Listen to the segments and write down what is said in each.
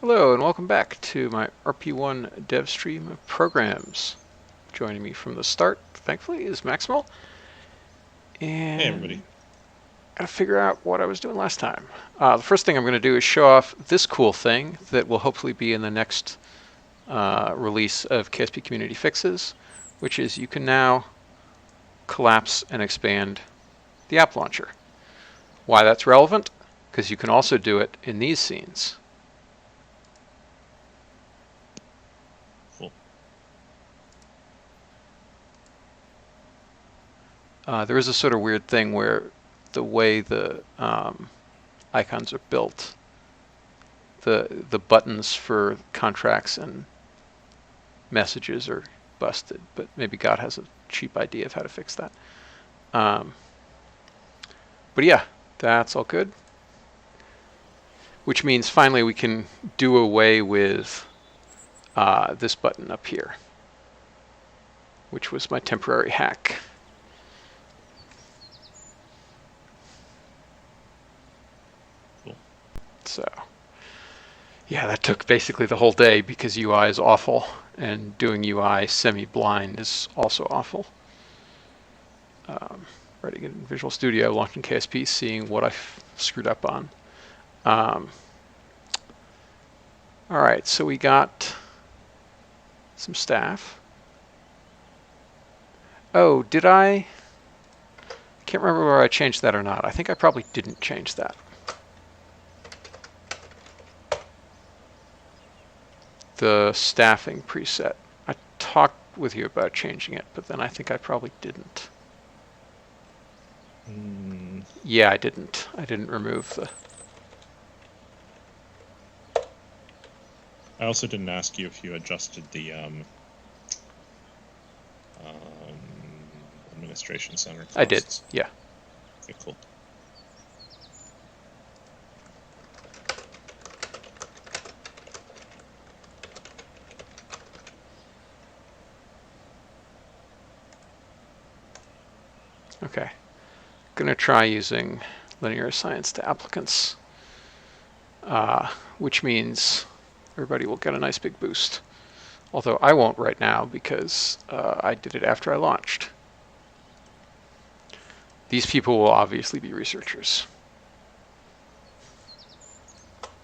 Hello and welcome back to my RP-1 dev stream of programs. Joining me from the start, thankfully, is Maximal. Hey everybody. And gotta figure out what I was doing last time. The first thing I'm going to do is show off this cool thing that will hopefully be in the next release of KSP Community Fixes, which is you can now collapse and expand the app launcher. Why that's relevant? Because you can also do it in these scenes. Cool. There is a sort of weird thing where the way the icons are built, the buttons for contracts and messages are busted, but maybe God has a cheap idea of how to fix that. But yeah, that's all good. Which means finally we can do away with this button up here, which was my temporary hack. Cool. So yeah, that took basically the whole day because UI is awful, and doing UI semi-blind is also awful. Writing in Visual Studio, launching KSP, seeing what I screwed up on. All right, so we got some staff. Oh, did I? Can't remember where I changed that or not. I think I probably didn't change that. The staffing preset. I talked with you about changing it, but then I think I probably didn't. Yeah, I didn't. I didn't remove the... I also didn't ask you if you adjusted the administration center costs. I did, yeah. Okay, cool. Okay. Gonna try using linear science to applicants, which means everybody will get a nice big boost. Although I won't right now because I did it after I launched. These people will obviously be researchers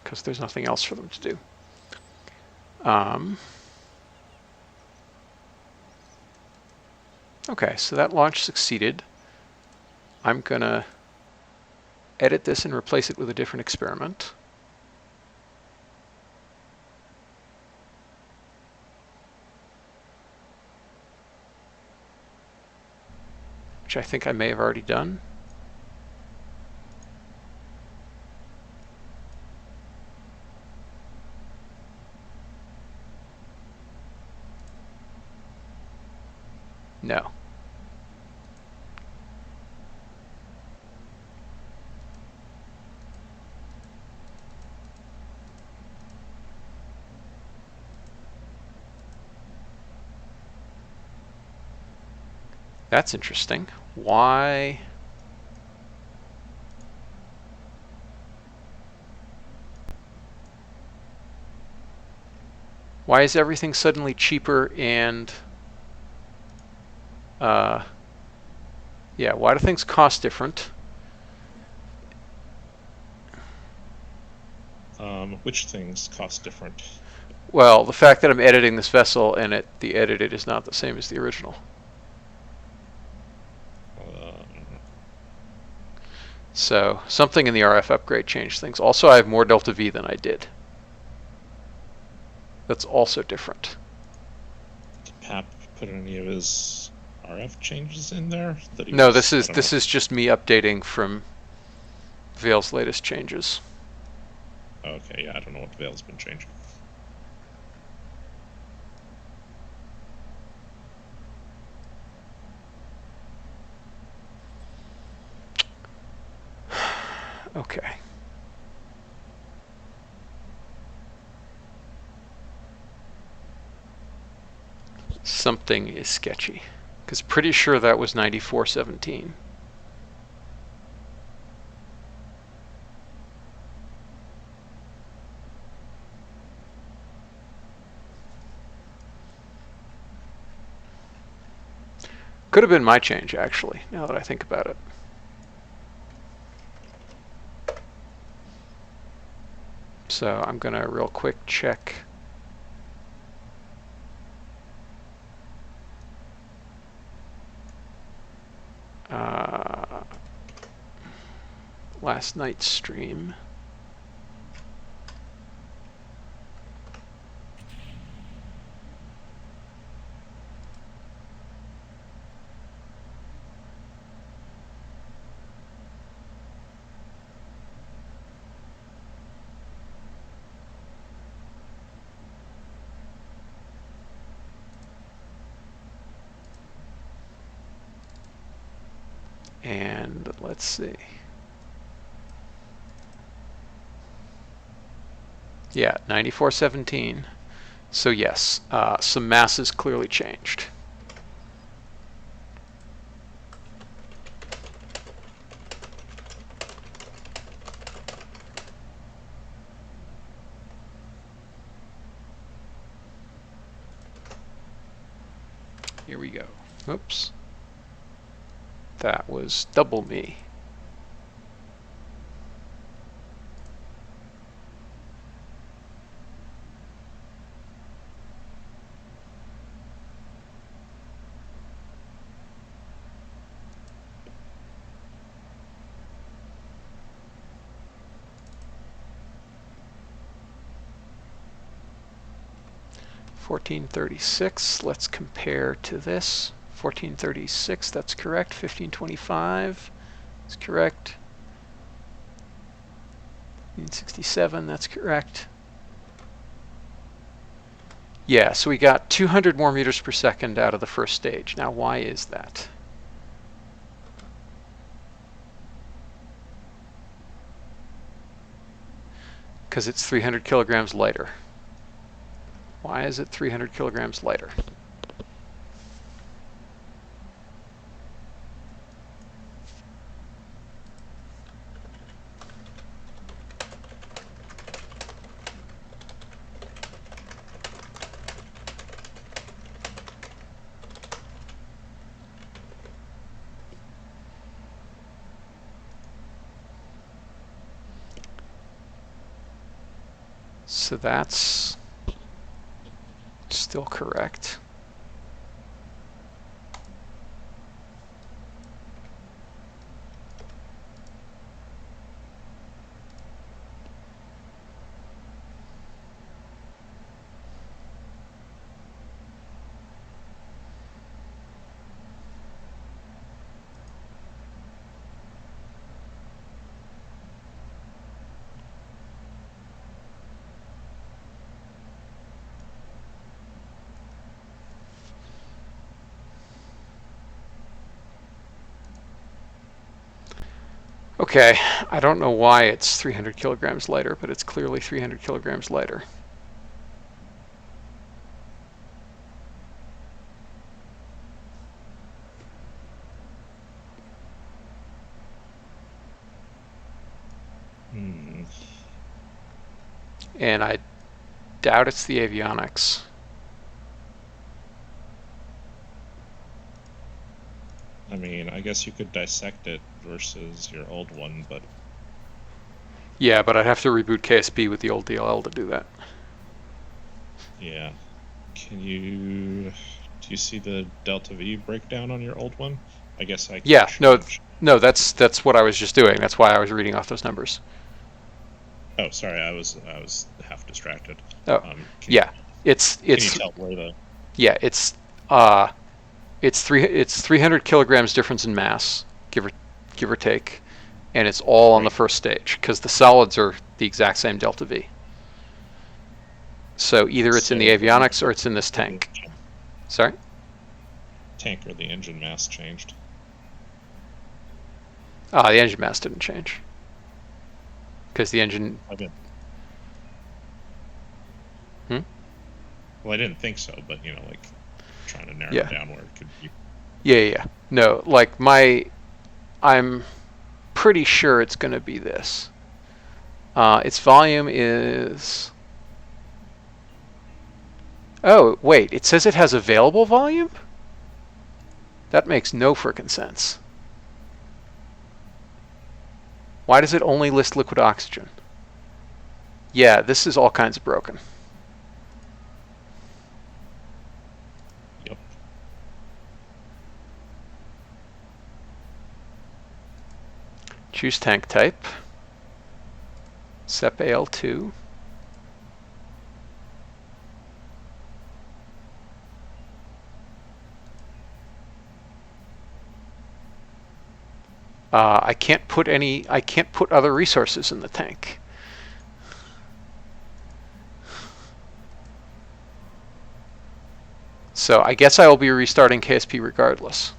because there's nothing else for them to do. Okay, so that launch succeeded. I'm gonna edit this and replace it with a different experiment. Which I think I may have already done. No. That's interesting. Why? Why is everything suddenly cheaper and yeah, why do things cost different? Which things cost different? Well, the fact that I'm editing this vessel and the edited is not the same as the original. So something in the RF upgrade changed things. Also, I have more delta V than I did. That's also different. Did Pap put any of his RF changes in there? No, this is just me updating from Vale's latest changes. Okay, yeah, I don't know what Vale's been changing. Okay. Something is sketchy. Because pretty sure that was 9417. Could have been my change, actually, now that I think about it. So I'm going to real quick check. Last night's stream. And let's see. Yeah, 9417. So yes, some masses clearly changed. Here we go. Oops. That was double me. $14.36. Let's compare to this. $14.36. That's correct. $15.25. That's correct. $15.67. That's correct. Yeah, so we got 200 more meters per second out of the first stage. Now, why is that? Because it's 300 kilograms lighter. Why is it 300 kilograms lighter? So that's still correct. Okay, I don't know why it's 300 kilograms lighter, but it's clearly 300 kilograms lighter. And I doubt it's the avionics. I mean, I guess you could dissect it versus your old one, but... Yeah, but I'd have to reboot KSP with the old DLL to do that. Yeah. Can you... Do you see the delta V breakdown on your old one? I guess I can change. No, that's what I was just doing. That's why I was reading off those numbers. Oh, sorry, I was half distracted. Oh, yeah, it's can you tell where the... Yeah, it's 300 kilograms difference in mass, give or take, and it's all on the first stage because the solids are the exact same delta V. So either it's in the avionics or it's in this tank. Sorry? Tank or the engine mass changed. The engine mass didn't change. Because the engine... Well, I didn't think so, but, you know, like, trying to narrow it down where it could be. Yeah. No, like I'm pretty sure it's going to be this. Its volume is... Oh, wait, it says it has available volume? That makes no frickin' sense. Why does it only list liquid oxygen? Yeah, this is all kinds of broken. Yep. Choose tank type. SEP AL2. I can't put other resources in the tank. So I guess I will be restarting KSP regardless.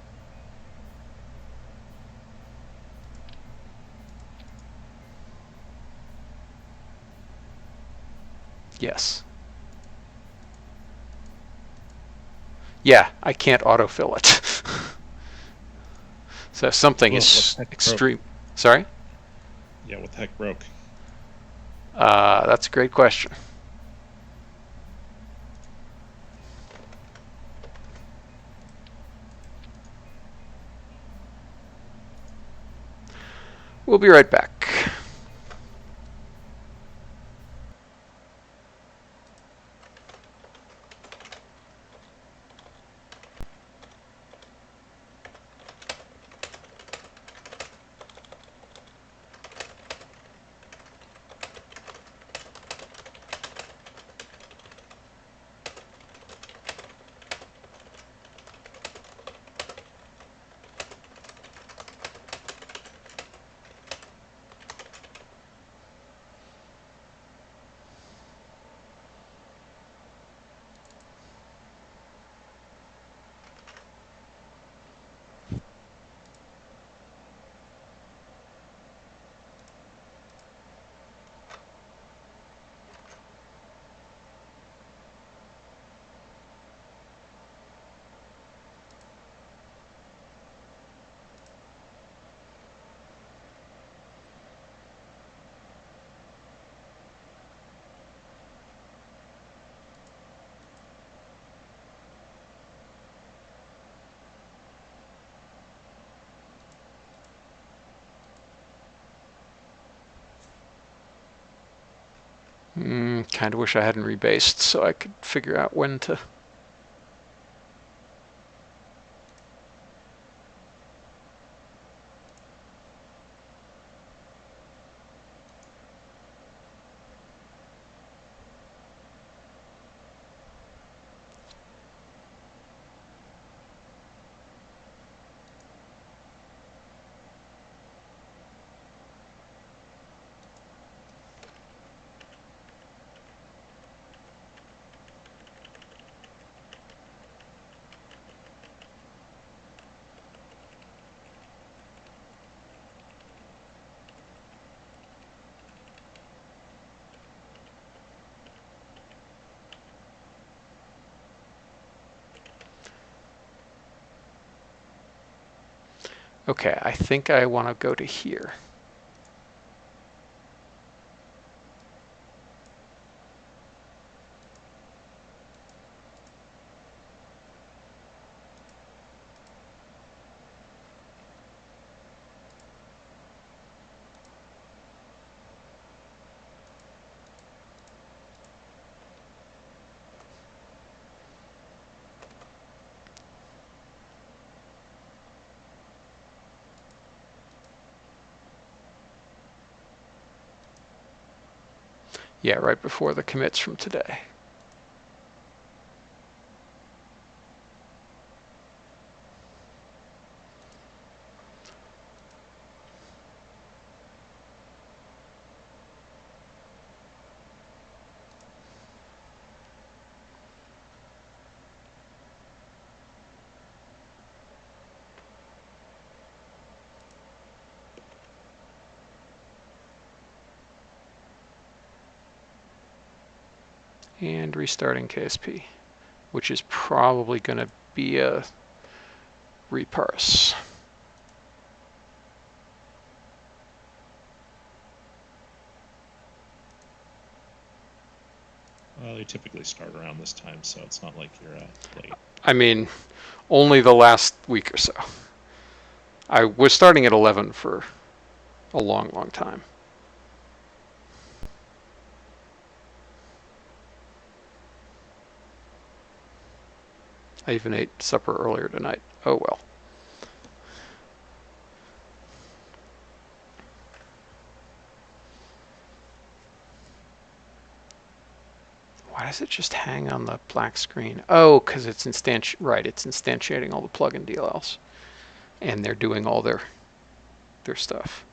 Yes. Yeah, I can't autofill it. So something is extreme. Sorry? Yeah, what the heck broke? That's a great question. We'll be right back. Kind of wish I hadn't rebased so I could figure out when to. Okay, I think I want to go to here. Yeah, right before the commits from today. And restarting KSP, which is probably going to be a reparse. Well, they typically start around this time, so it's not like you're late. I mean, only the last week or so. I was starting at 11 for a long, long time. I even ate supper earlier tonight. Oh well. Why does it just hang on the black screen? Oh, because it's it's instantiating all the plugin DLLs, and they're doing all their stuff.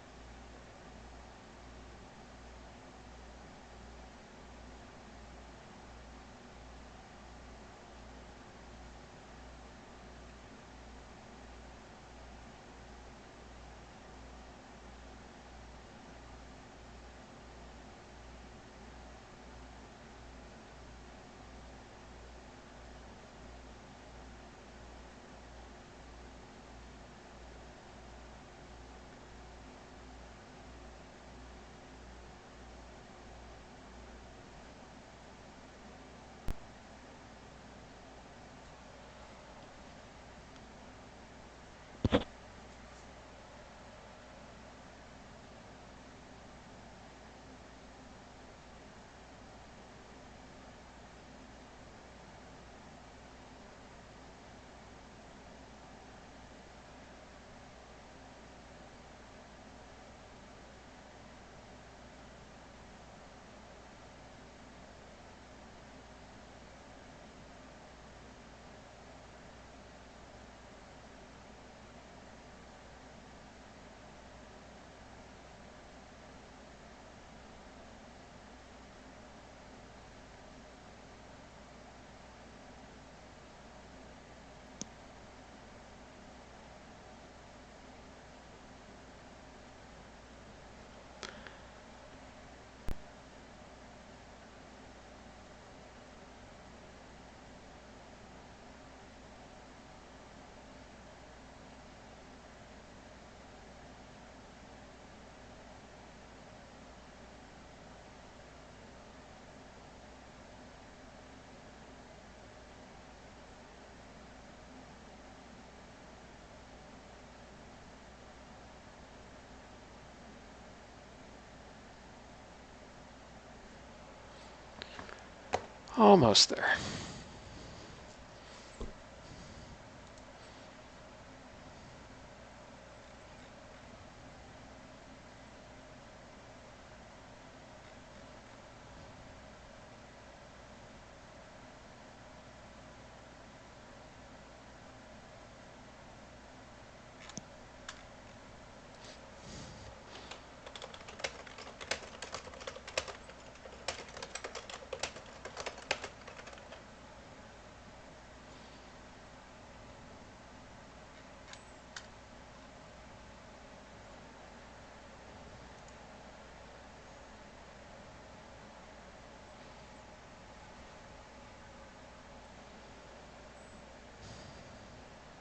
Almost there.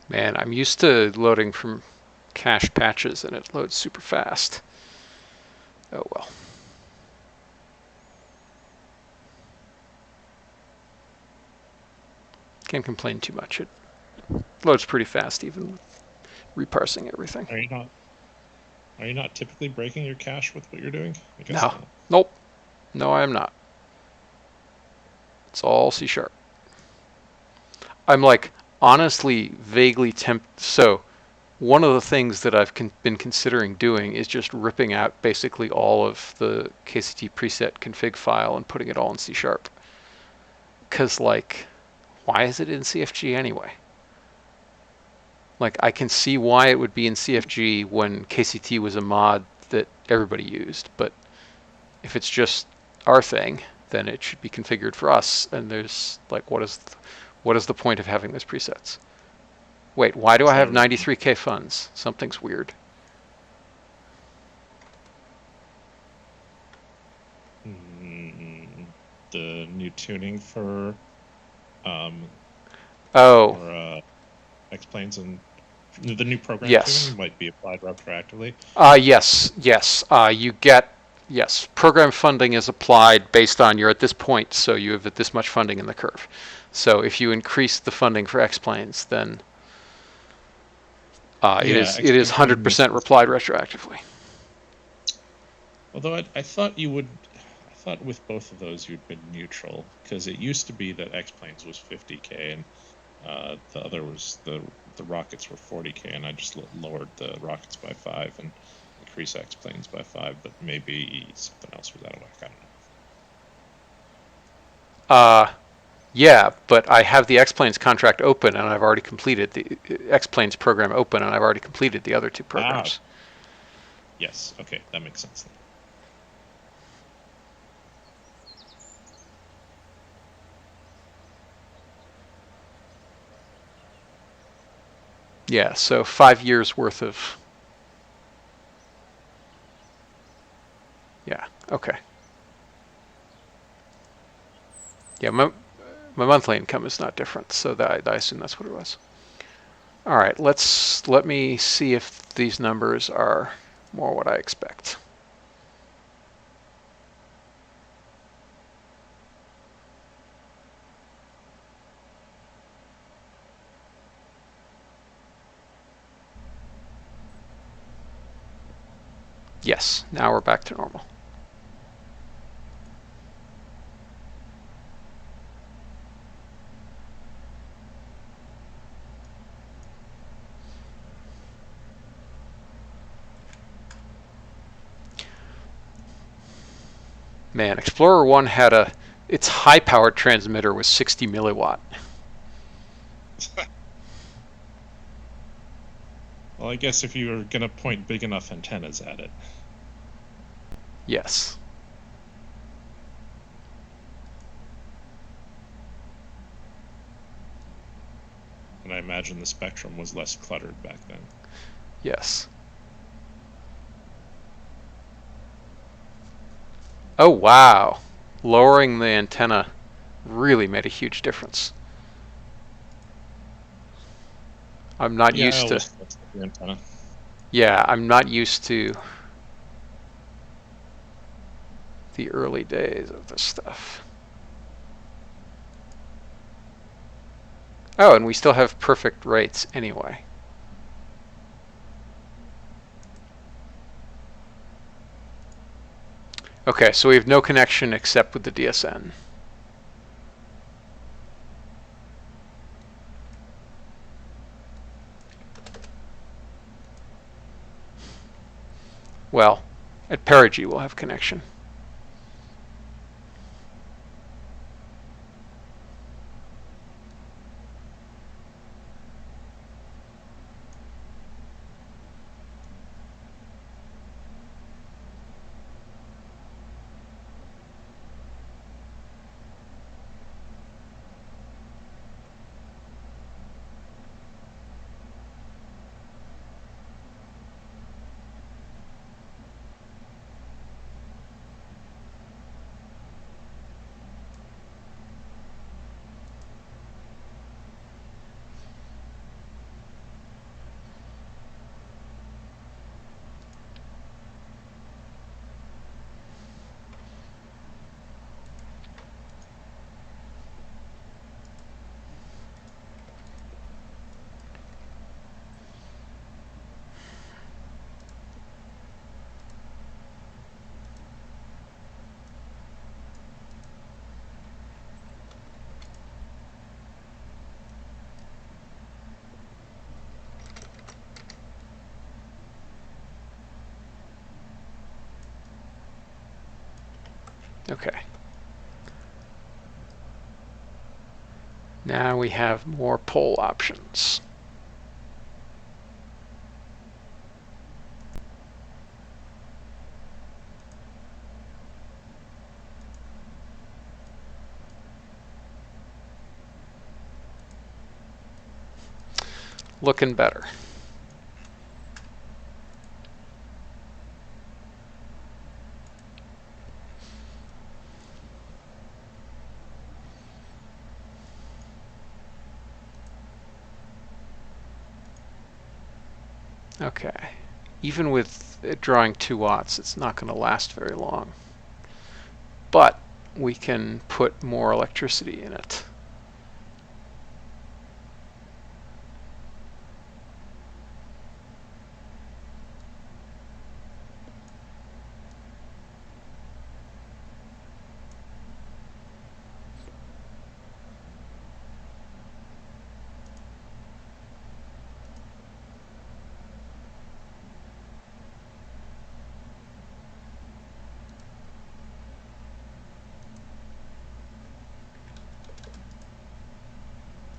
Man, I'm used to loading from cache patches and it loads super fast. Oh well. Can't complain too much. It loads pretty fast even with reparsing everything. Are you not typically breaking your cache with what you're doing? I guess No. not. Nope. No, I am not. It's all C#. I'm like honestly vaguely tempted. So one of the things that I've been considering doing is just ripping out basically all of the KCT preset config file and putting it all in C#. Because like, why is it in CFG anyway? Like I can see why it would be in CFG when KCT was a mod that everybody used, but if it's just our thing, then it should be configured for us. And there's like, what is the point of having those presets? Wait, why do I have 93K funds? Something's weird. The new tuning for Oh, or explains and the new program yes. tuning might be applied retroactively. Yes. You get Yes, program funding is applied based on you're at this point, so you have this much funding in the curve. So if you increase the funding for X-planes, then it Yeah, is X-plane funding makes 100% sense. replied retroactively. Although I thought you would, I thought with both of those you'd been neutral, because it used to be that X-planes was 50K and the other was the rockets were 40K, and I just lowered the rockets by 5 and increased X-planes by 5, but maybe something else was out of whack. I don't know. Yeah, but I have the X-planes contract open, and I've already completed the X-planes program open, and I've already completed the other two Ah, programs. yes. Okay, that makes sense then. Yeah, so 5 years worth of. Yeah, okay. Yeah, my monthly income is not different, so that I assume that's what it was. All right, let me see if these numbers are more what I expect. Yes, now we're back to normal. Man, Explorer 1 had its high-powered transmitter was 60 milliwatt. Well, I guess if you were gonna point big enough antennas at it. Yes. And I imagine the spectrum was less cluttered back then. Yes. Oh, wow. Lowering the antenna really made a huge difference. I'm not Yeah, I used to. always fixed the antenna. Yeah, I'm not used to the early days of this stuff. Oh, and we still have perfect rates anyway. Okay, so we have no connection except with the DSN. Well, at perigee we'll have connection. Okay. Now we have more pole options. Looking better. Okay. even with it drawing 2 watts, it's not going to last very long. But we can put more electricity in it.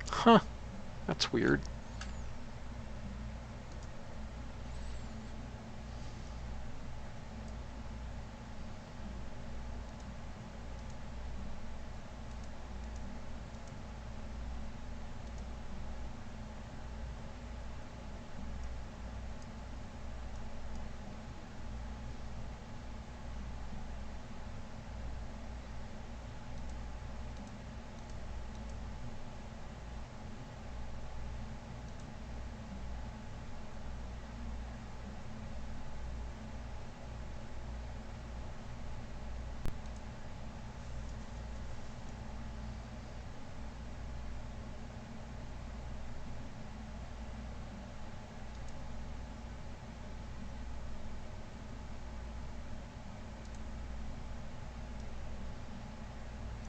Huh, that's weird.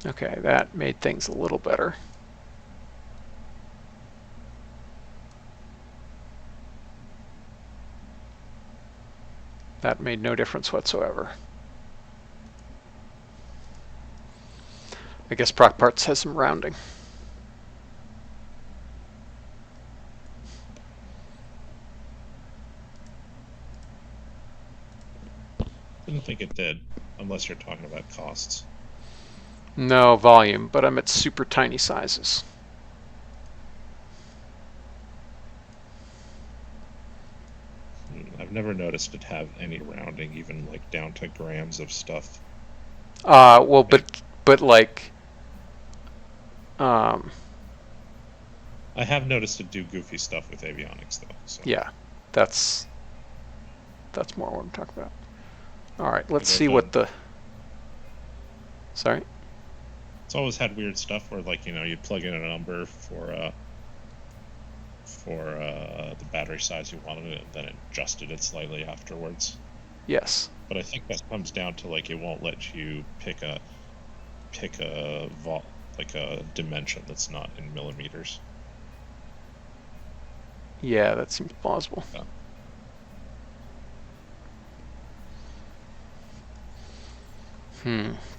Okay, that made things a little better. That made no difference whatsoever. I guess Proc Parts has some rounding. Didn't think it did, unless you're talking about costs. No volume, but I'm at super tiny sizes. I've never noticed it have any rounding, even like down to grams of stuff. Well, but like, I have noticed it do goofy stuff with avionics, though. So. yeah, that's more what I'm talking about. All right, let's Like see what the. Sorry. It's always had weird stuff where, like, you'd plug in a number for the battery size you wanted it, and then it adjusted it slightly afterwards. Yes. But I think that comes down to, like, it won't let you pick a dimension that's not in millimeters. Yeah, that seems plausible. Yeah.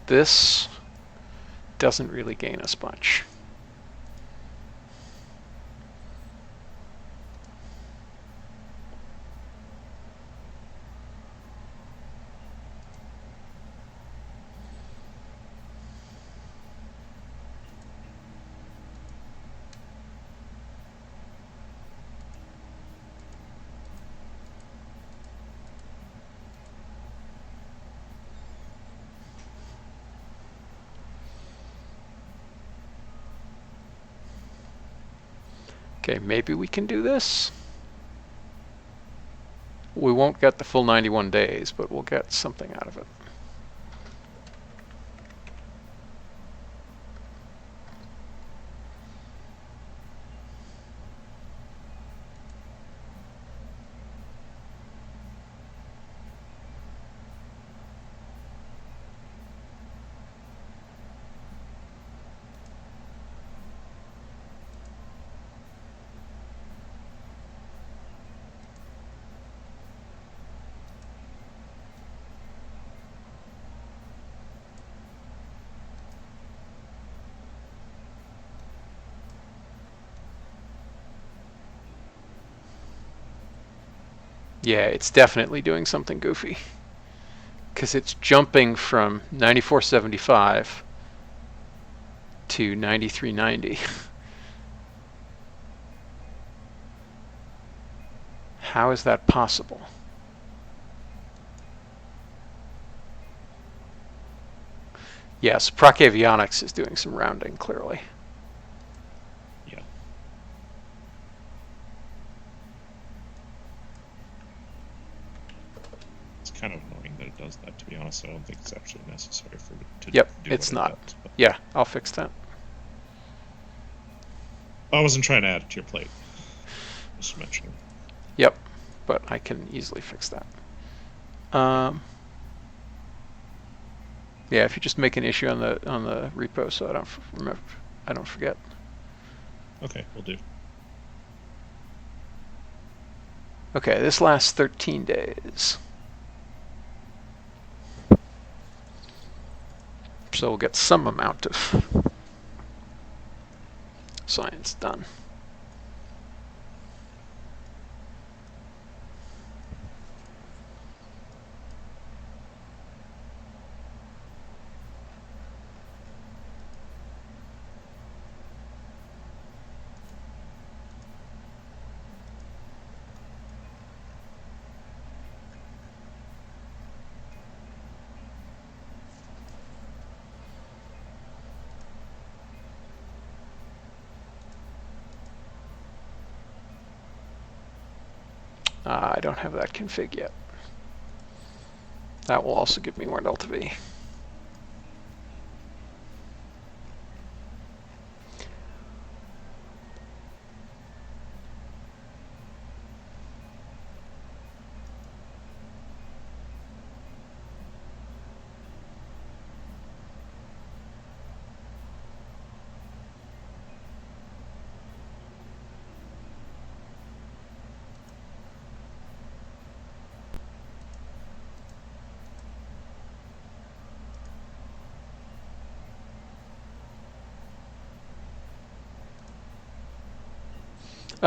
This doesn't really gain us much. Okay, maybe we can do this. We won't get the full 91 days, but we'll get something out of it. Yeah, it's definitely doing something goofy. Because it's jumping from 9475 to 9390. How is that possible? Yes, Proc Avionics is doing some rounding, clearly. Yeah. use that, to be honest. I don't think it's actually necessary for to Yep, do it's what it not. does. But Yeah, I'll fix that. I wasn't trying to add it to your plate. Just mentioning. Yep, but I can easily fix that. Yeah, if you just make an issue on the repo, so I don't forget. Okay, we'll do. Okay, this lasts 13 days. So we'll get some amount of science done. I don't have that config yet. That will also give me more delta V.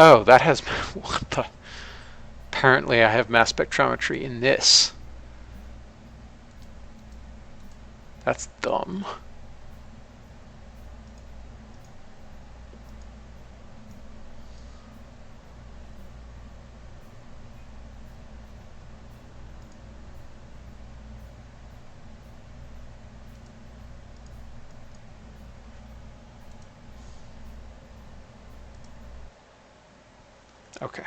Oh, that has what the? Apparently, I have mass spectrometry in this. That's dumb. Okay.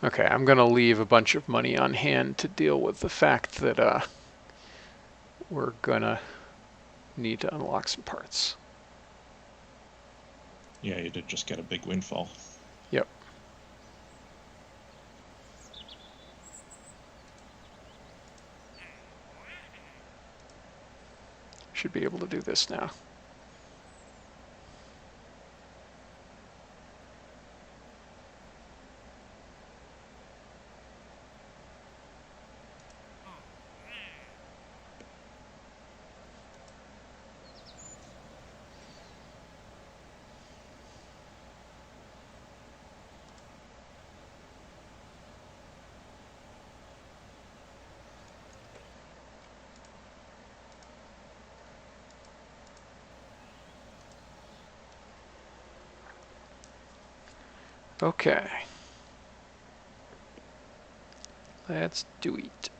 Okay, I'm going to leave a bunch of money on hand to deal with the fact that we're going to need to unlock some parts. Yeah, you did just get a big windfall. Yep. Should be able to do this now. Okay. Let's do it.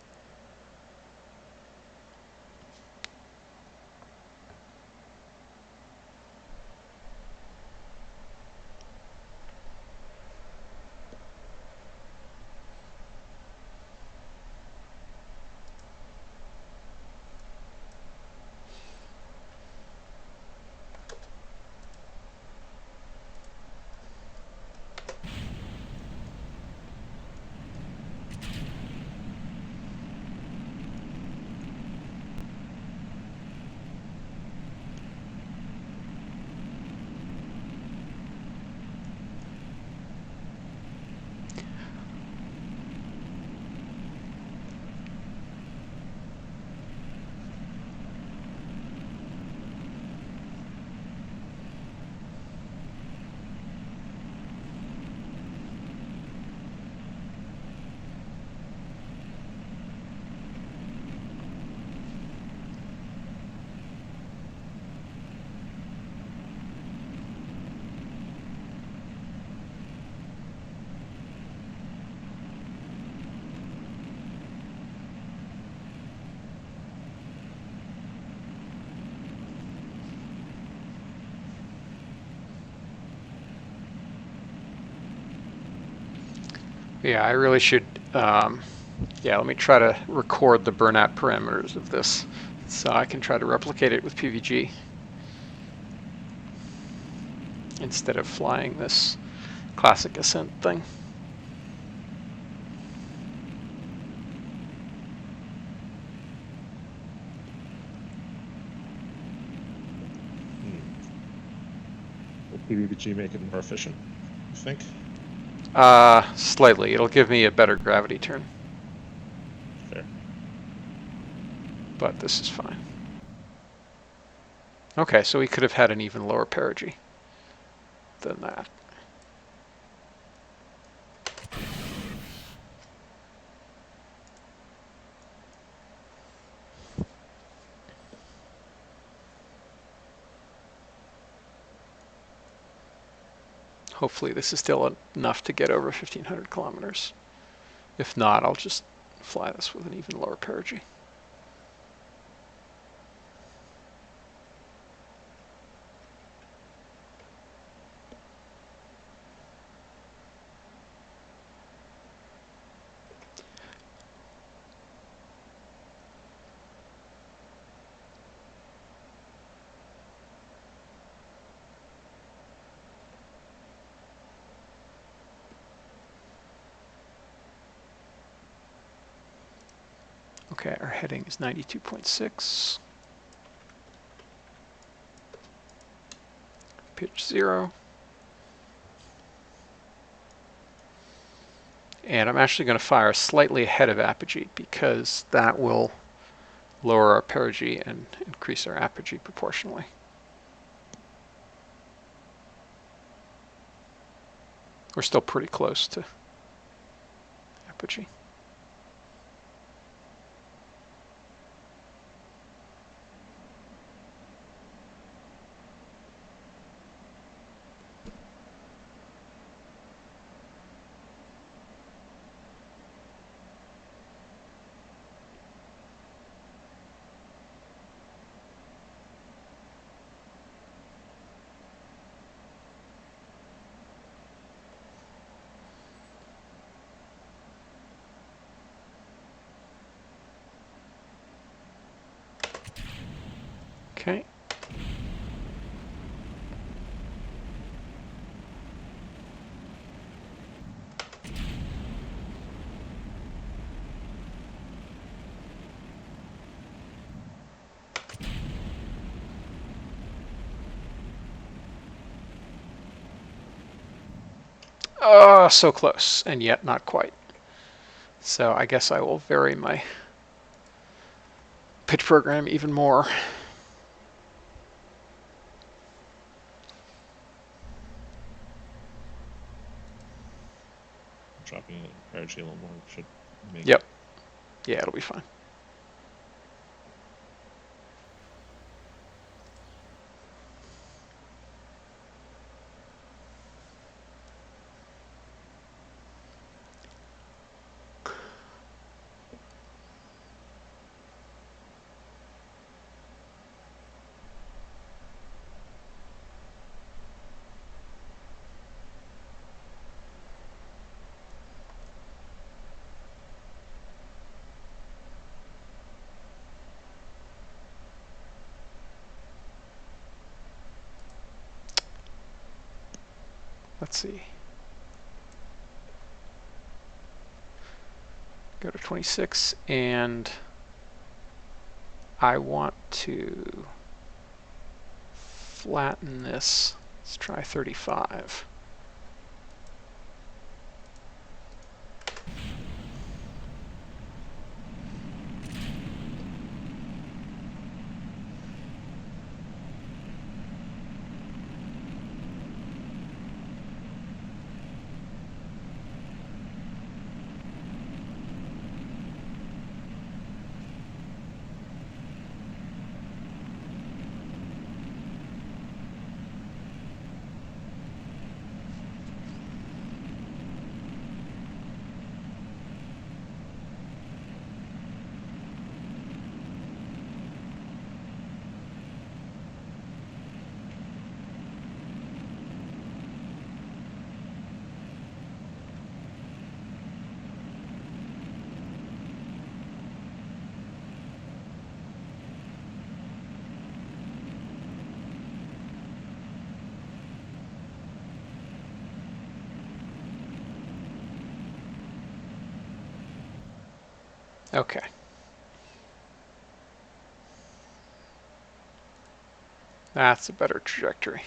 Yeah, I really should. Yeah, let me try to record the burnout parameters of this so I can try to replicate it with PVG instead of flying this classic ascent thing. Will PVG make it more efficient, you think? Slightly. It'll give me a better gravity turn, Fair. but this is fine. Okay, so we could have had an even lower perigee than that. Hopefully this is still enough to get over 1,500 kilometers. If not, I'll just fly this with an even lower perigee. Okay, our heading is 92.6. Pitch 0. And I'm actually going to fire slightly ahead of apogee because that will lower our perigee and increase our apogee proportionally. We're still pretty close to apogee. Okay. Oh, so close, and yet not quite. So I guess I will vary my pitch program even more. Dropping the perigee a little more should make Yep. Yeah, it'll be fine. Let's see. Go to 26, and I want to flatten this. Let's try 35. Okay. That's a better trajectory.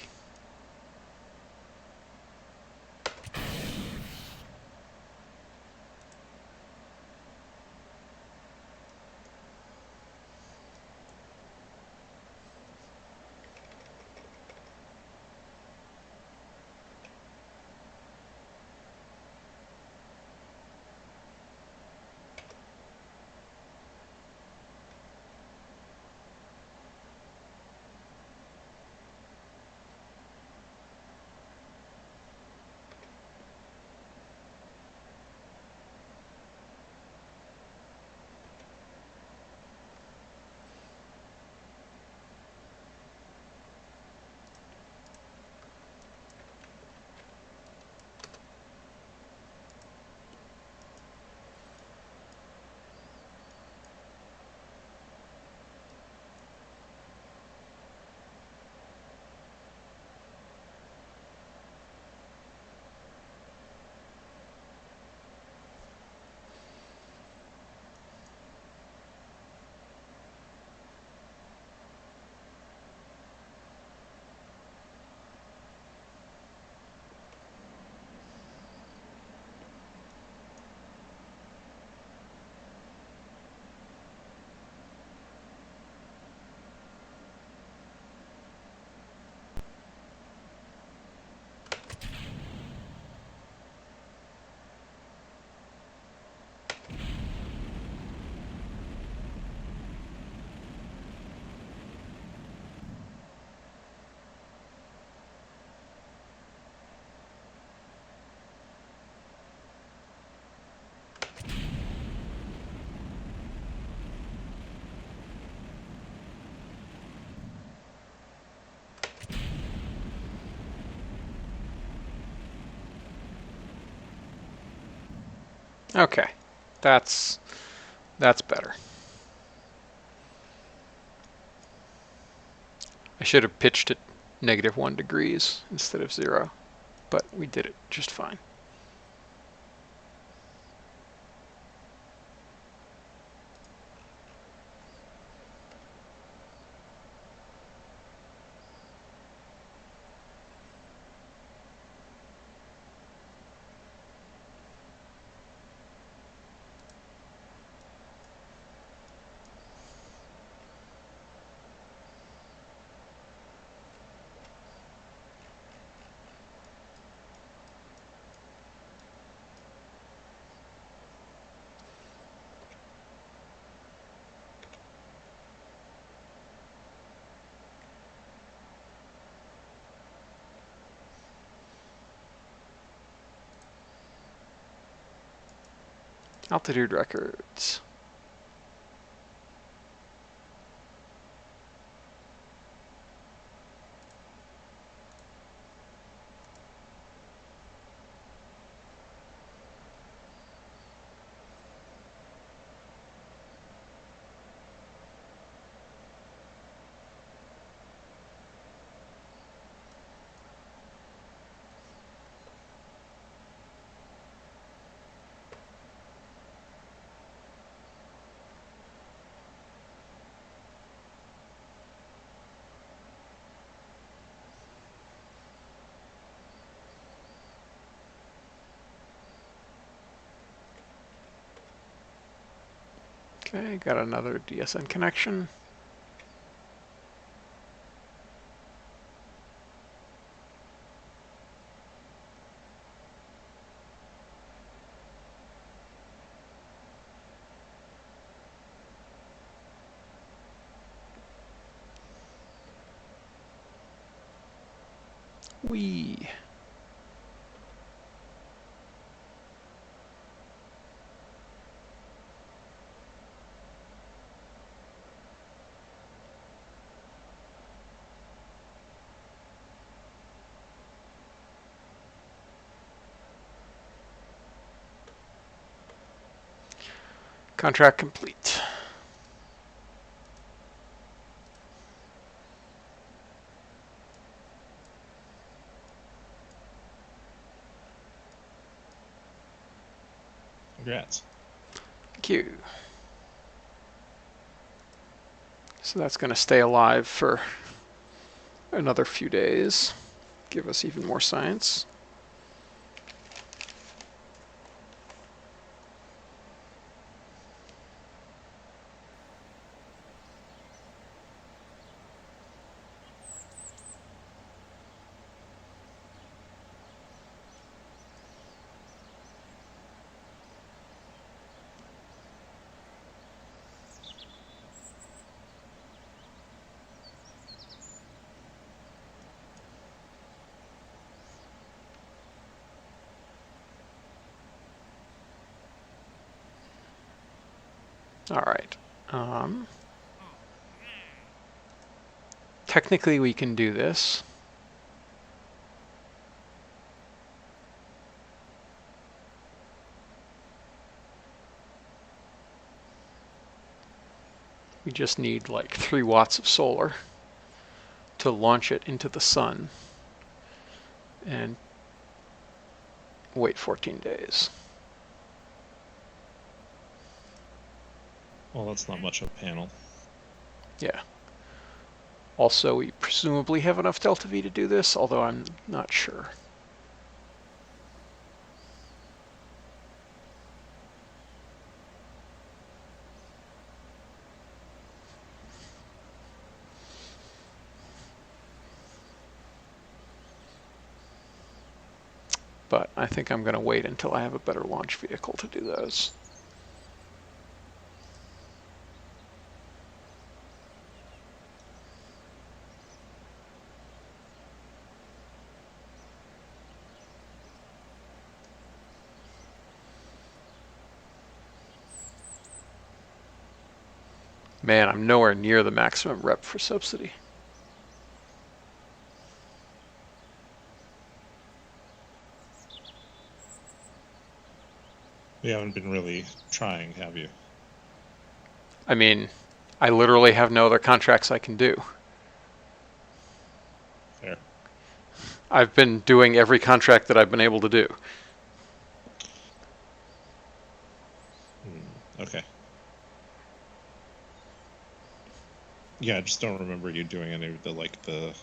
Okay. That's better. I should have pitched it -1 degrees instead of 0, but we did it just fine. Altitude records. Okay, got another DSN connection. Whee! Contract complete. Congrats. Thank you. So that's going to stay alive for another few days, give us even more science. All right. Technically, we can do this. We just need like 3 watts of solar to launch it into the sun and wait 14 days. Well, that's not much of a panel. Yeah. Also, we presumably have enough delta V to do this, although I'm not sure. But I think I'm going to wait until I have a better launch vehicle to do those. Man, I'm nowhere near the maximum rep for subsidy. You haven't been really trying, have you? I mean, I literally have no other contracts I can do. Fair. I've been doing every contract that I've been able to do. Okay. Yeah, I just don't remember you doing any of the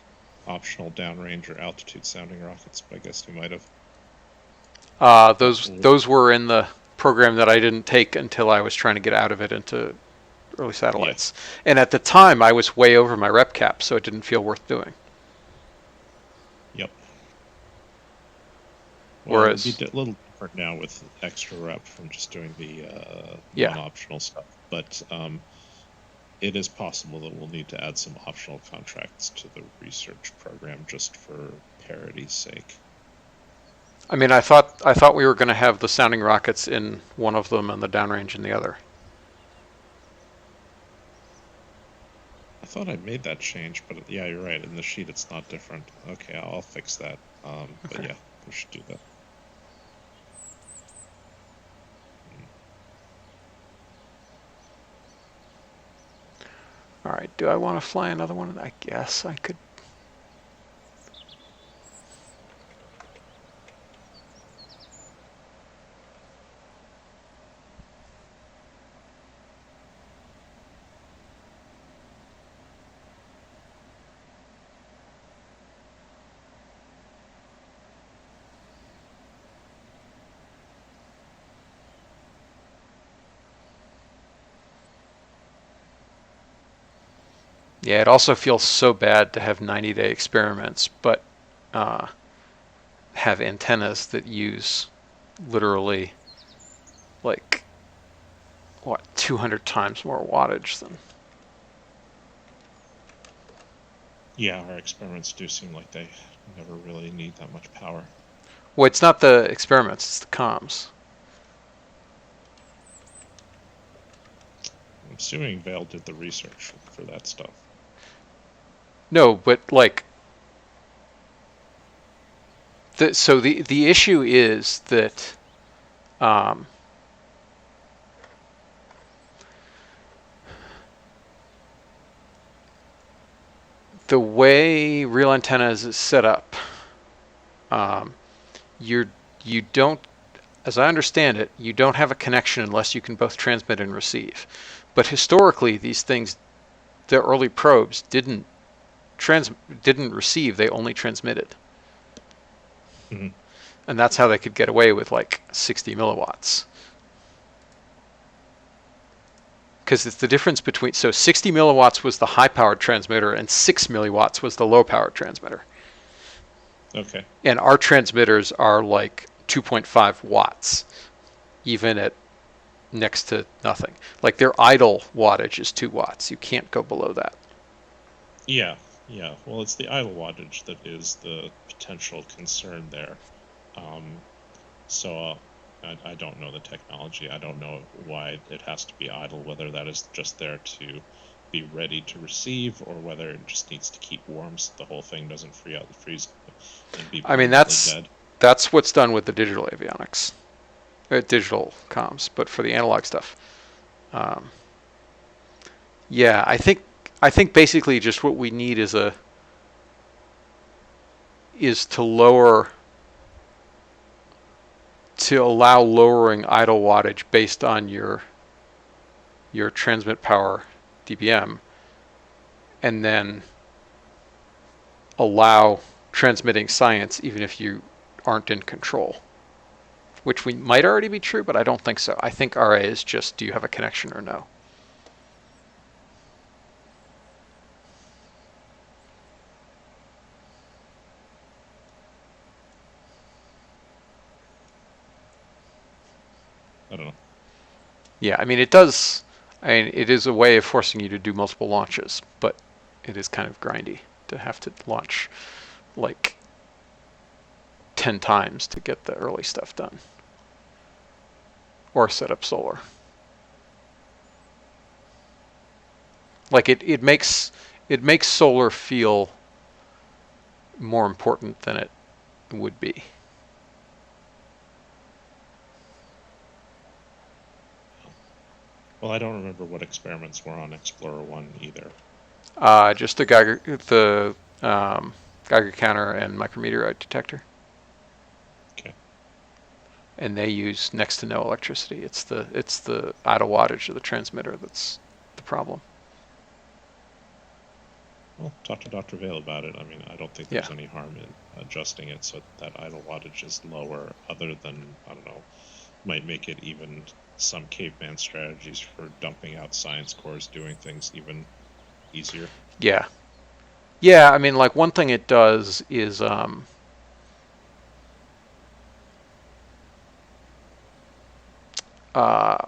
optional downrange or altitude sounding rockets, but I guess you might have. Those were in the program that I didn't take until I was trying to get out of it into early satellites. Yeah. And at the time, I was way over my rep cap, so it didn't feel worth doing. Yep. Well, Whereas it'd be a little different now with extra rep from just doing the non-optional stuff, but it is possible that we'll need to add some optional contracts to the research program just for parity's sake. I mean, I thought we were going to have the sounding rockets in one of them and the downrange in the other. I thought I made that change, but yeah, you're right. In the sheet, it's not different. Okay, I'll fix that. Okay. But yeah, we should do that. All right, do I want to fly another one? I guess I could. Yeah, it also feels so bad to have 90-day experiments, but have antennas that use literally like, what, 200 times more wattage than. Yeah, our experiments do seem like they never really need that much power. Well, it's not the experiments, it's the comms. I'm assuming Vale did the research for that stuff. No, but like, so the issue is that the way real antennas is set up, you don't, as I understand it, you don't have a connection unless you can both transmit and receive. But historically, these things the early probes didn't receive, they only transmitted. Hmm. And that's how they could get away with like 60 milliwatts. Because it's the difference between, so 60 milliwatts was the high powered transmitter and 6 milliwatts was the low powered transmitter. Okay. And our transmitters are like 2.5 watts, even at next to nothing. Like their idle wattage is 2 watts. You can't go below that. Yeah. Yeah. Well, it's the idle wattage that is the potential concern there. So I don't know the technology. I don't know why it has to be idle, whether that is just there to be ready to receive or whether it just needs to keep warm so the whole thing doesn't freeze and be I mean, permanently dead. that's what's done with the digital avionics, digital comms. But for the analog stuff, um, yeah, I think basically just what we need is to allow lowering idle wattage based on your transmit power dBm, and then allow transmitting science even if you aren't in control, which we might already be true, but I don't think so. I think RA is just, do you have a connection or no? I don't know. Yeah, I mean, it does. I mean, it is a way of forcing you to do multiple launches, but it is kind of grindy to have to launch like 10 times to get the early stuff done or set up solar. Like it makes solar feel more important than it would be. Well, I don't remember what experiments were on Explorer 1 either. Just the Geiger counter and micrometeorite detector, Okay. and they use next to no electricity. It's the idle wattage of the transmitter that's the problem. Well, talk to Dr. Vale about it. I mean, I don't think Yeah, there's any harm in adjusting it so that idle wattage is lower, other than, I don't know, might make it even some caveman strategies for dumping out science cores, doing things even easier. yeah, yeah. I mean, like one thing it does is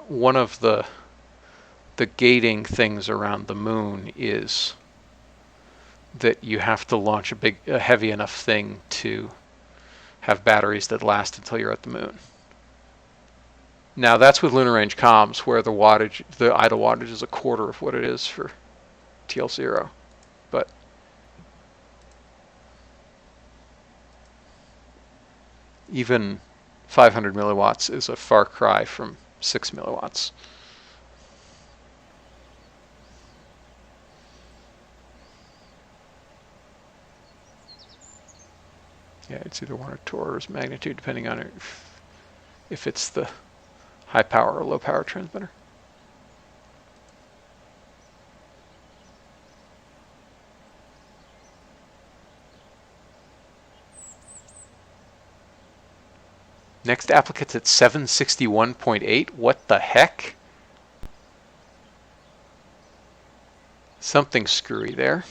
one of the gating things around the moon is that you have to launch a heavy enough thing to have batteries that last until you're at the moon. Now that's with lunar range comms, where the idle wattage is a quarter of what it is for TL0. But even 500 milliwatts is a far cry from 6 milliwatts. Yeah, it's either 1 or 2 orders of magnitude, depending on if it's the high power or low power transmitter. Next applicate's at 761.8. What the heck? Something screwy there.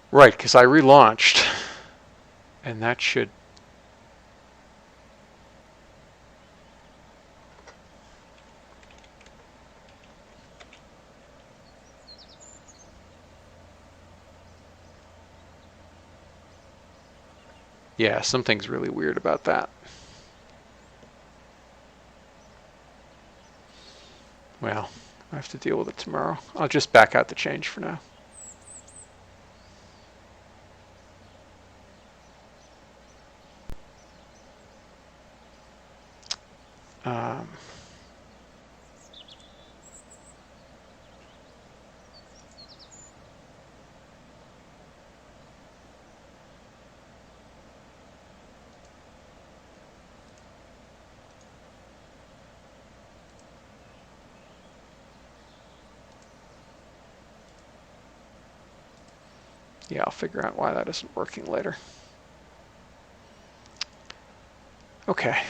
Right, because I relaunched, and that should. Yeah, something's really weird about that. Well, I have to deal with it tomorrow. I'll just back out the change for now. Um, yeah, I'll figure out why that isn't working later. Okay.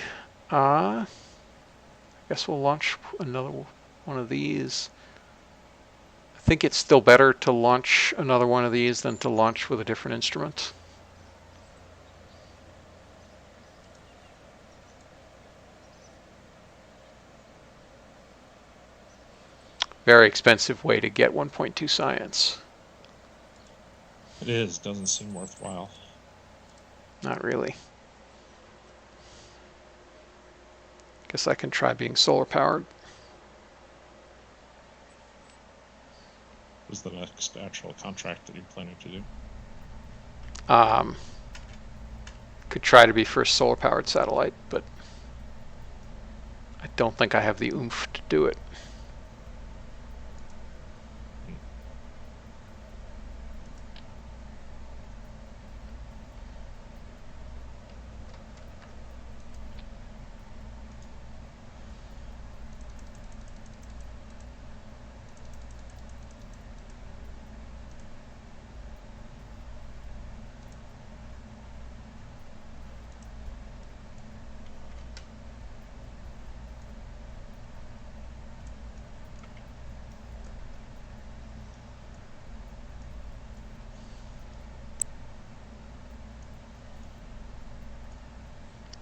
I guess we'll launch another one of these. I think it's still better to launch another one of these than to launch with a different instrument. Very expensive way to get 1.2 science. It is. Doesn't seem worthwhile. Not really. Guess I can try being solar powered. Was the next actual contract that you're planning to do? Could try to be first solar powered satellite, but I don't think I have the oomph to do it.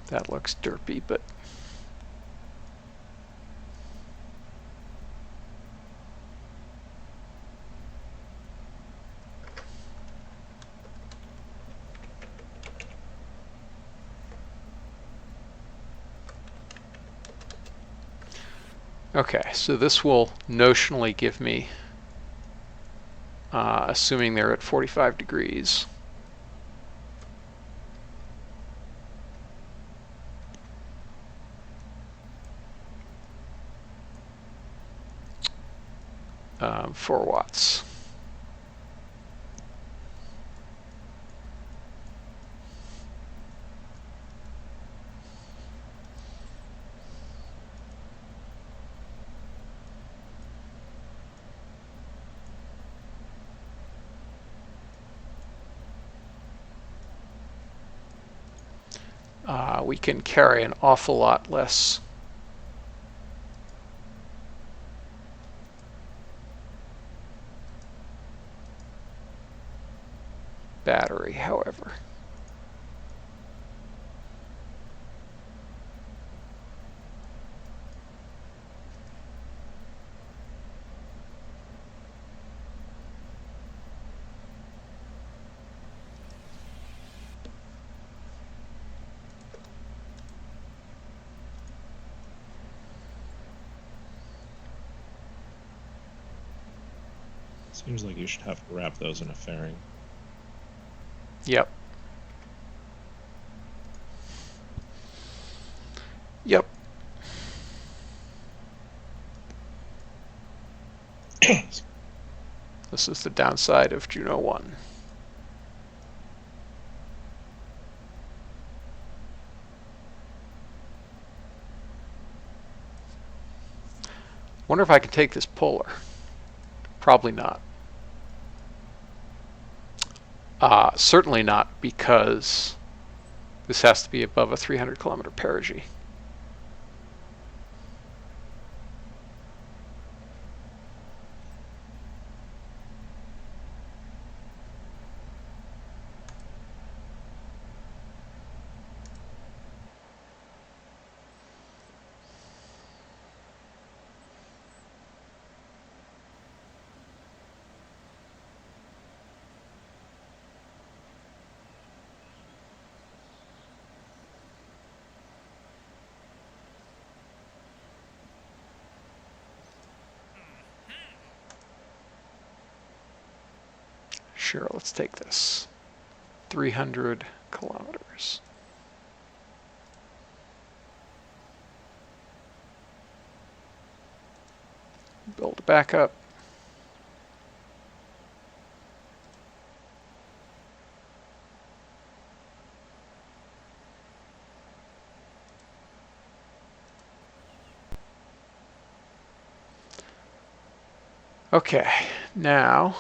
That looks derpy, but okay, so this will notionally give me, assuming they're at 45 degrees, um, 4 watts. We can carry an awful lot less battery, however. Seems like you should have to wrap those in a fairing. Yep. Yep. This is the downside of Juno 1. Wonder if I can take this polar. Probably not. Certainly not, because this has to be above a 300 kilometer perigee. Sure, let's take this. 300 kilometers. back up. Okay, now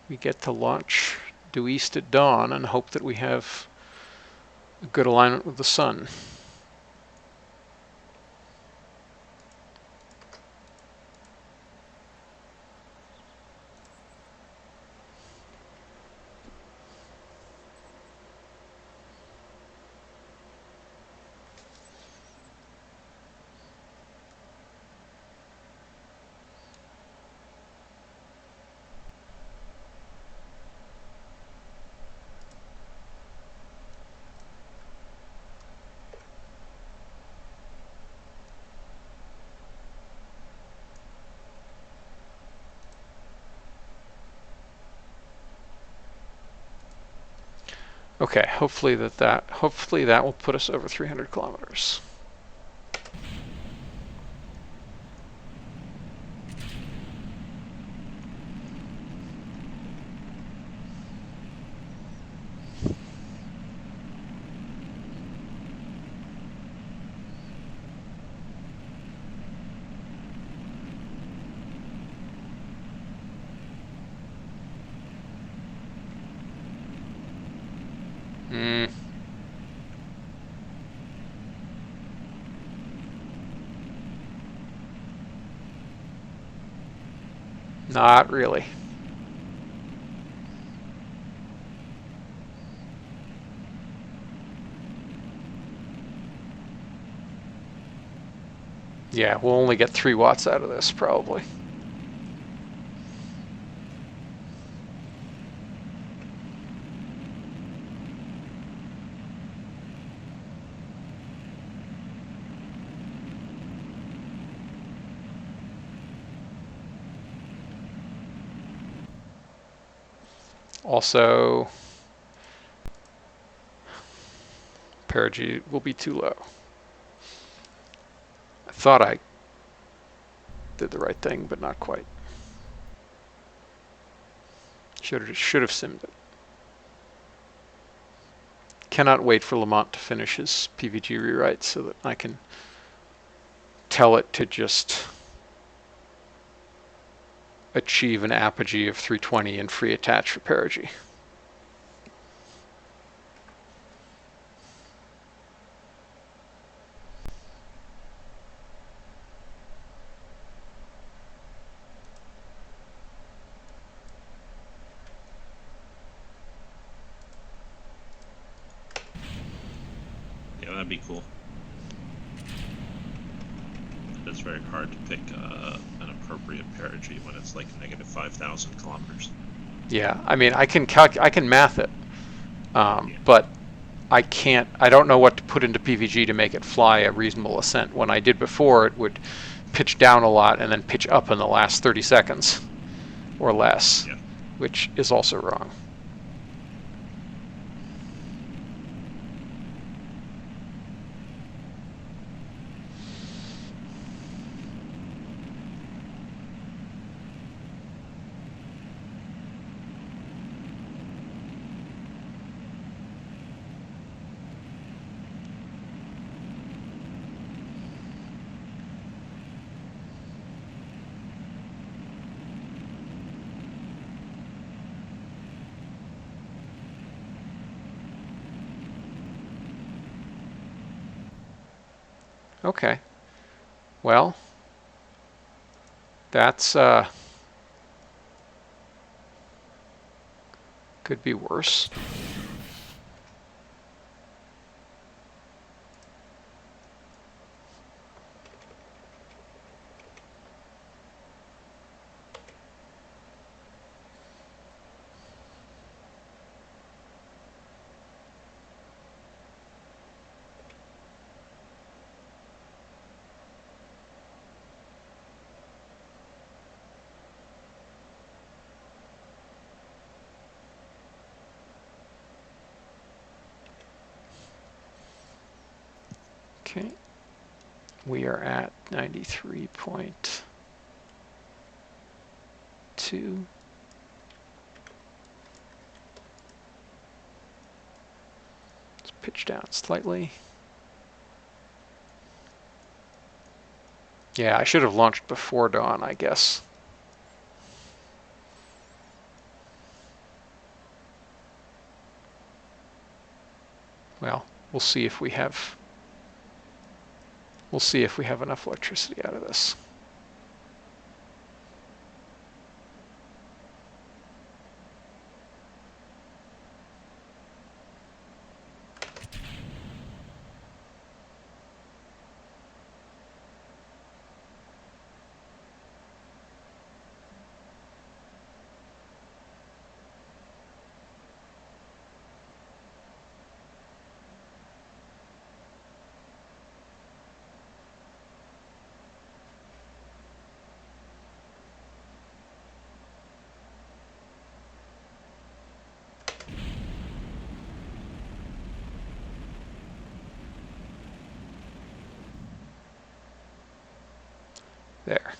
we get to launch due east at dawn and hope that we have a good alignment with the sun. Okay, hopefully that will put us over 300 kilometers. Not really. Yeah, we'll only get 3 watts out of this, probably. Also, perigee will be too low. I thought I did the right thing, but not quite. Should have simmed it. Cannot wait for Lamont to finish his PVG rewrite so that I can tell it to just achieve an apogee of 320 and free attach for perigee. Yeah, that'd be cool. It's very hard to pick an appropriate perigee when it's like negative 5,000 kilometers. Yeah, I mean, I can math it, but I can't. I don't know what to put into PVG to make it fly a reasonable ascent. When I did before, it would pitch down a lot and then pitch up in the last 30 seconds or less, Yeah. which is also wrong. Okay. Well, that's could be worse. Okay. We are at 93.2. Let's pitch down slightly. Yeah, I should have launched before dawn, I guess. Well, we'll see if we have enough electricity out of this. There.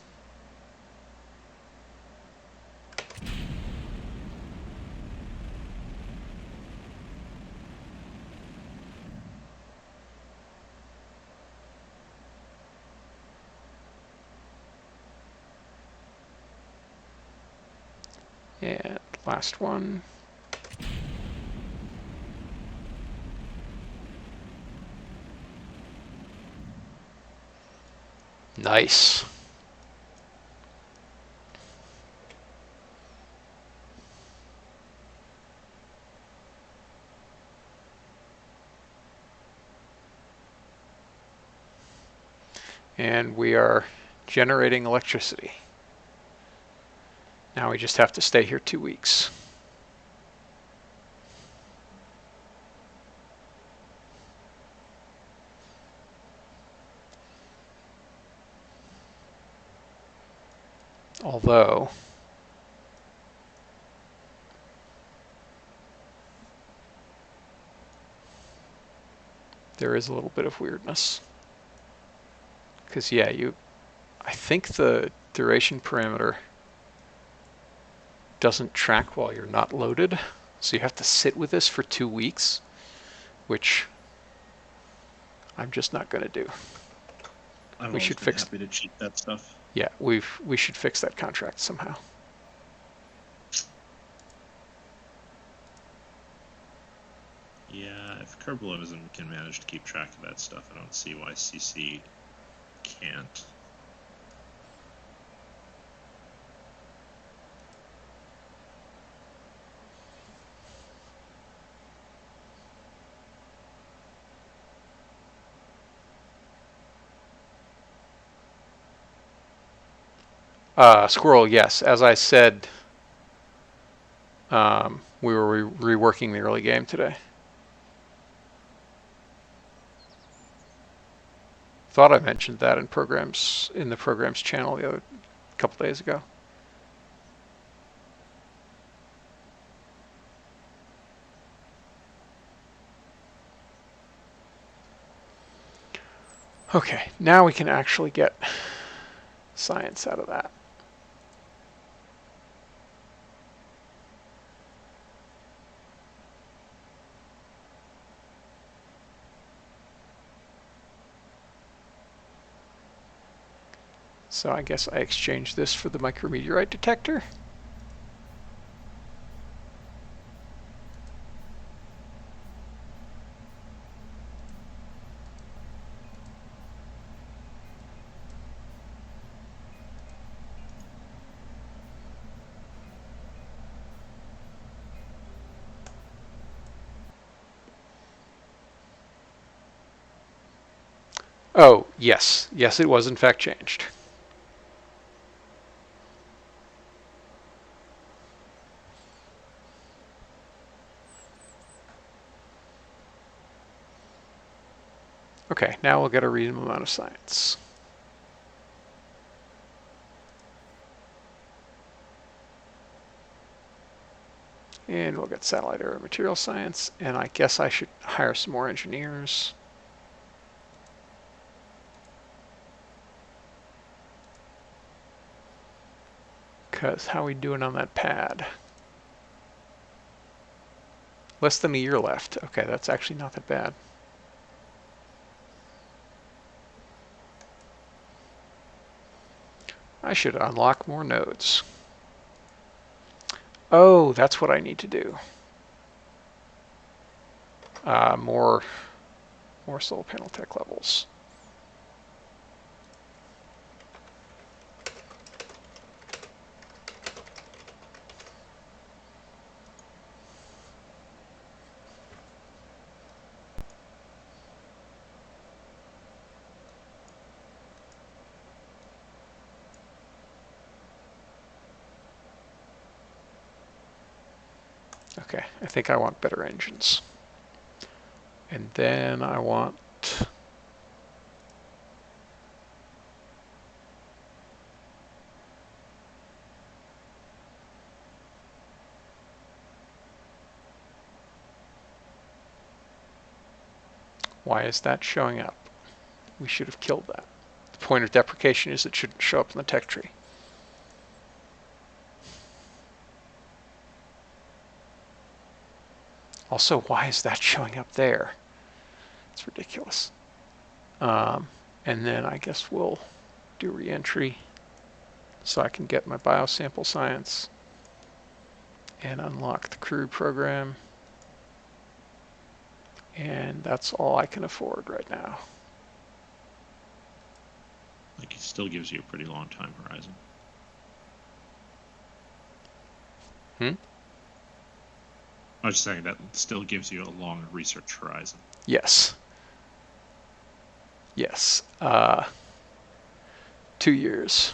And last one. Nice. And we are generating electricity. Now we just have to stay here 2 weeks. Although there is a little bit of weirdness. Because yeah, I think the duration parameter doesn't track while you're not loaded. So you have to sit with this for 2 weeks, which I'm just not going to do. I've We always should been fix. happy to cheat that stuff. Yeah, we should fix that contract somehow. Yeah, if Kerbalism can manage to keep track of that stuff, I don't see why CC can't. Squirrel, yes. As I said, we were reworking the early game today. Thought I mentioned that in the programs channel the other couple days ago. Okay, now we can actually get science out of that. So I guess I exchanged this for the micrometeorite detector. Oh, yes. Yes, it was in fact changed. Okay, now we'll get a reasonable amount of science. And we'll get satellite era material science, and I guess I should hire some more engineers. Because how we doing on that pad? Less than a year left. Okay, that's actually not that bad. I should unlock more nodes. Oh, that's what I need to do. More solar panel tech levels. Okay, I think I want better engines. And then I want... Why is that showing up? We should have killed that. The point of deprecation is it shouldn't show up in the tech tree. Also, why is that showing up there? It's ridiculous. And then I guess we'll do reentry so I can get my biosample science and unlock the crude program. And that's all I can afford right now. Like, it still gives you a pretty long time horizon. I was just saying that still gives you a long research horizon. Yes. Yes. 2 years.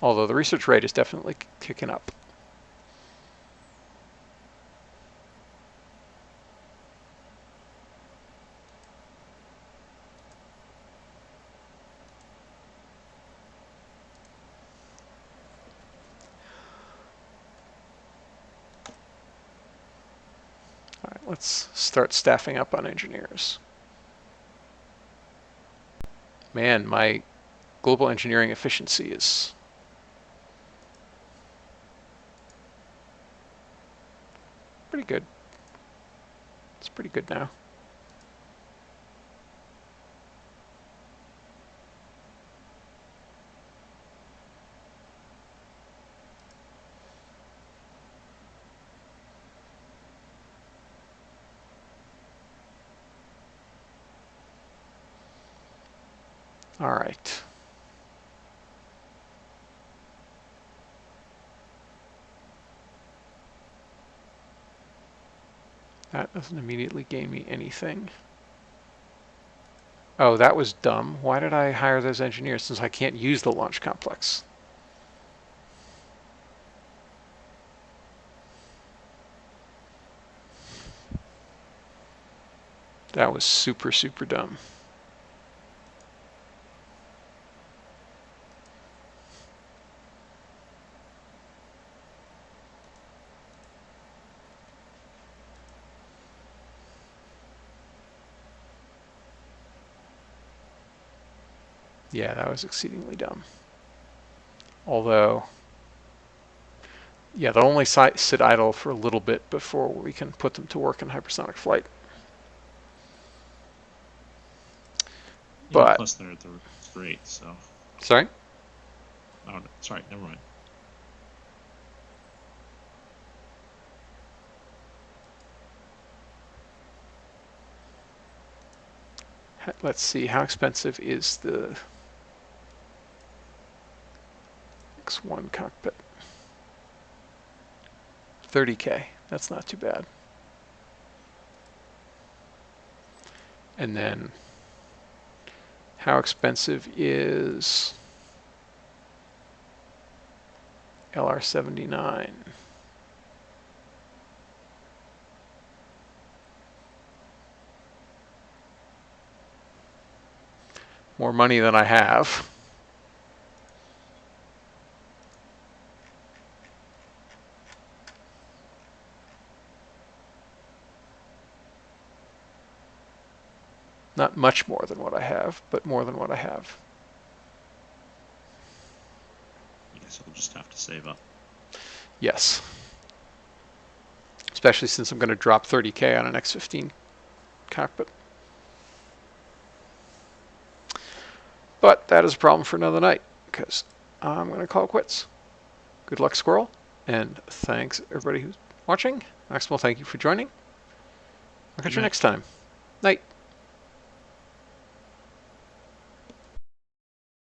Although the research rate is definitely kicking up. All right, let's start staffing up on engineers. Man, my global engineering efficiency is pretty good. It's pretty good now. All right. That doesn't immediately gain me anything. Oh, that was dumb. Why did I hire those engineers since I can't use the launch complex? That was super, super dumb. Yeah, that was exceedingly dumb. Although, yeah, they'll only sit idle for a little bit before we can put them to work in hypersonic flight. Yeah, But, plus they're great, so. sorry? Oh, sorry, never mind. Let's see, how expensive is the X1 cockpit? 30K. That's not too bad. And then how expensive is LR79? More money than I have. Not much more than what I have, but more than what I have. guess I'll just have to save up. Yes. Especially since I'm going to drop 30K on an X15 cockpit. But that is a problem for another night, because I'm going to call it quits. Good luck, Squirrel, and thanks everybody who's watching. Maximal, thank you for joining. I'll catch you next time. Night.